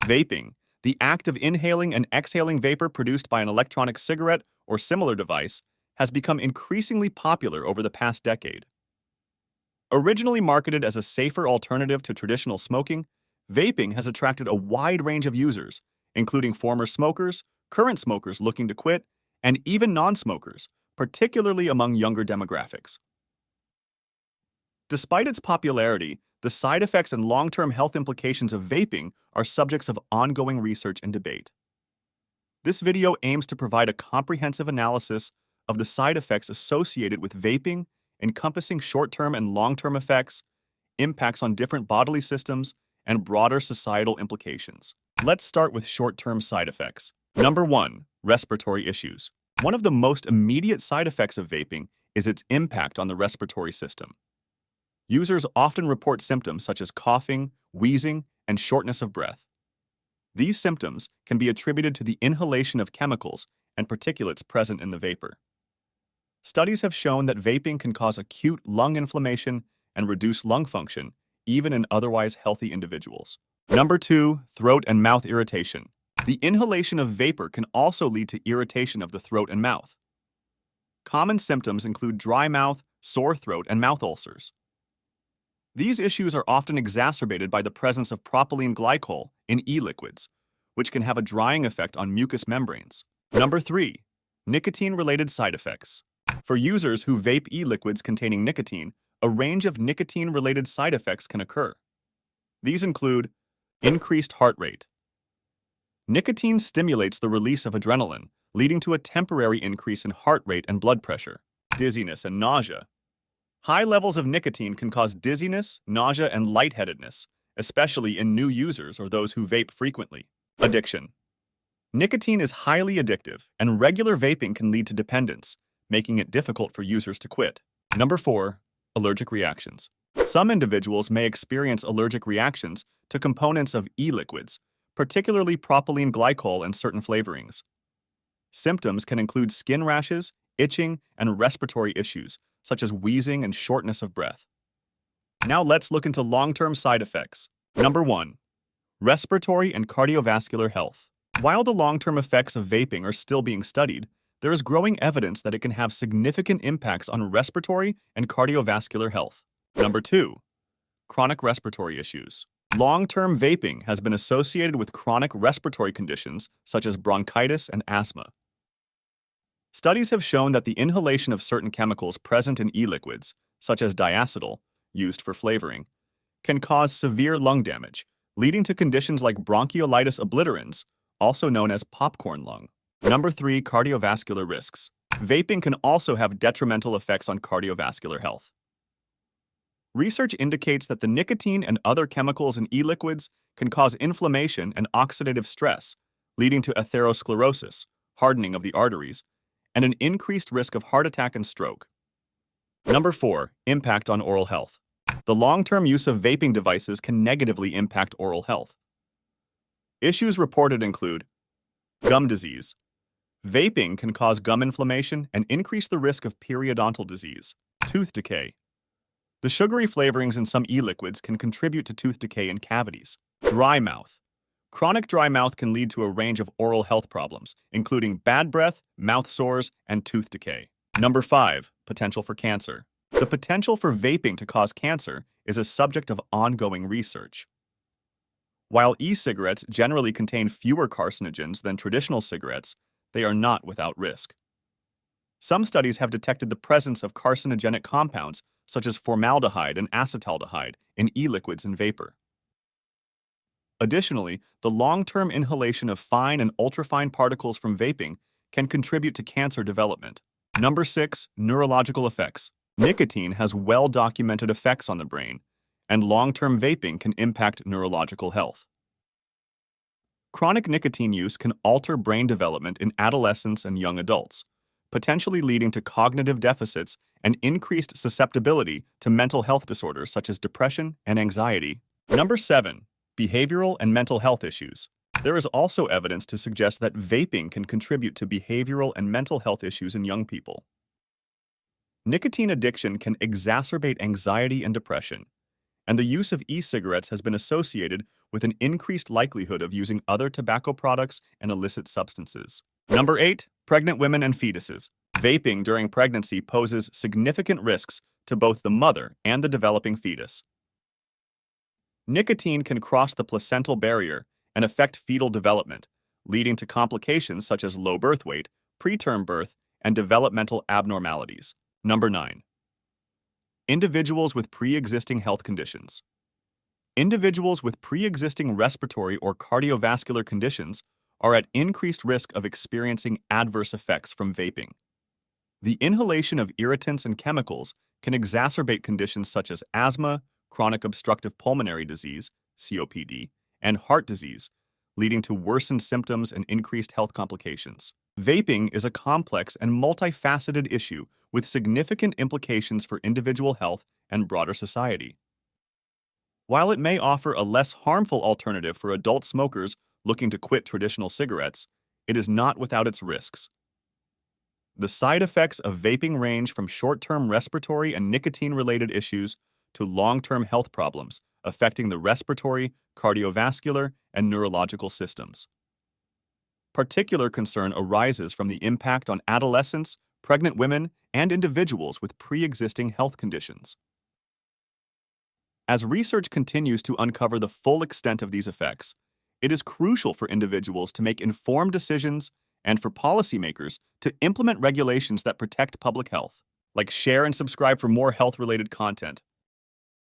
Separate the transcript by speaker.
Speaker 1: Vaping, the act of inhaling and exhaling vapor produced by an electronic cigarette or similar device, has become increasingly popular over the past decade. Originally marketed as a safer alternative to traditional smoking, vaping has attracted a wide range of users, including former smokers, current smokers looking to quit, and even non-smokers, particularly among younger demographics. Despite its popularity, the side effects and long-term health implications of vaping are subjects of ongoing research and debate. This video aims to provide a comprehensive analysis of the side effects associated with vaping, encompassing short-term and long-term effects, impacts on different bodily systems, and broader societal implications. Let's start with short-term side effects. Number 1. Respiratory issues. One of the most immediate side effects of vaping is its impact on the respiratory system. Users often report symptoms such as coughing, wheezing, and shortness of breath. These symptoms can be attributed to the inhalation of chemicals and particulates present in the vapor. Studies have shown that vaping can cause acute lung inflammation and reduce lung function, even in otherwise healthy individuals. Number 2. Throat and mouth irritation. The inhalation of vapor can also lead to irritation of the throat and mouth. Common symptoms include dry mouth, sore throat, and mouth ulcers. These issues are often exacerbated by the presence of propylene glycol in e-liquids, which can have a drying effect on mucous membranes. Number 3. Nicotine-related side effects. For users who vape e-liquids containing nicotine, a range of nicotine-related side effects can occur. These include increased heart rate. Nicotine stimulates the release of adrenaline, leading to a temporary increase in heart rate and blood pressure, dizziness and nausea. High levels of nicotine can cause dizziness, nausea, and lightheadedness, especially in new users or those who vape frequently. Addiction. Nicotine is highly addictive, and regular vaping can lead to dependence, making it difficult for users to quit. Number 4. Allergic reactions. Some individuals may experience allergic reactions to components of e-liquids, particularly propylene glycol and certain flavorings. Symptoms can include skin rashes, itching, and respiratory issues, such as wheezing and shortness of breath. Now let's look into long-term side effects. Number 1. Respiratory and cardiovascular health. While the long-term effects of vaping are still being studied, there is growing evidence that it can have significant impacts on respiratory and cardiovascular health. Number 2. Chronic respiratory issues. Long-term vaping has been associated with chronic respiratory conditions such as bronchitis and asthma. Studies have shown that the inhalation of certain chemicals present in e-liquids, such as diacetyl, used for flavoring, can cause severe lung damage, leading to conditions like bronchiolitis obliterans, also known as popcorn lung. Number 3. Cardiovascular risks. Vaping can also have detrimental effects on cardiovascular health. Research indicates that the nicotine and other chemicals in e-liquids can cause inflammation and oxidative stress, leading to atherosclerosis, hardening of the arteries, and an increased risk of heart attack and stroke. Number 4. Impact on oral health. The long-term use of vaping devices can negatively impact oral health. Issues reported include gum disease. Vaping can cause gum inflammation and increase the risk of periodontal disease. Tooth decay. The sugary flavorings in some e-liquids can contribute to tooth decay and cavities. Dry mouth. Chronic dry mouth can lead to a range of oral health problems, including bad breath, mouth sores, and tooth decay. Number 5. Potential for cancer. The potential for vaping to cause cancer is a subject of ongoing research. While e-cigarettes generally contain fewer carcinogens than traditional cigarettes, they are not without risk. Some studies have detected the presence of carcinogenic compounds such as formaldehyde and acetaldehyde in e-liquids and vapor. Additionally, the long-term inhalation of fine and ultrafine particles from vaping can contribute to cancer development. Number 6. Neurological effects. Nicotine has well-documented effects on the brain, and long-term vaping can impact neurological health. Chronic nicotine use can alter brain development in adolescents and young adults, potentially leading to cognitive deficits and increased susceptibility to mental health disorders such as depression and anxiety. Number 7. Behavioral and mental health issues. There is also evidence to suggest that vaping can contribute to behavioral and mental health issues in young people. Nicotine addiction can exacerbate anxiety and depression, and the use of e-cigarettes has been associated with an increased likelihood of using other tobacco products and illicit substances. Number 8. Pregnant women and fetuses. Vaping during pregnancy poses significant risks to both the mother and the developing fetus. Nicotine can cross the placental barrier and affect fetal development, leading to complications such as low birth weight, preterm birth, and developmental abnormalities. Number 9. Individuals with pre-existing health conditions. Individuals with pre-existing respiratory or cardiovascular conditions are at increased risk of experiencing adverse effects from vaping. The inhalation of irritants and chemicals can exacerbate conditions such as asthma, chronic obstructive pulmonary disease, COPD, and heart disease, leading to worsened symptoms and increased health complications. Vaping is a complex and multifaceted issue with significant implications for individual health and broader society. While it may offer a less harmful alternative for adult smokers looking to quit traditional cigarettes, it is not without its risks. The side effects of vaping range from short-term respiratory and nicotine-related issues to long-term health problems affecting the respiratory, cardiovascular, and neurological systems. Particular concern arises from the impact on adolescents, pregnant women, and individuals with pre-existing health conditions. As research continues to uncover the full extent of these effects, it is crucial for individuals to make informed decisions and for policymakers to implement regulations that protect public health. Like, share and subscribe for more health-related content.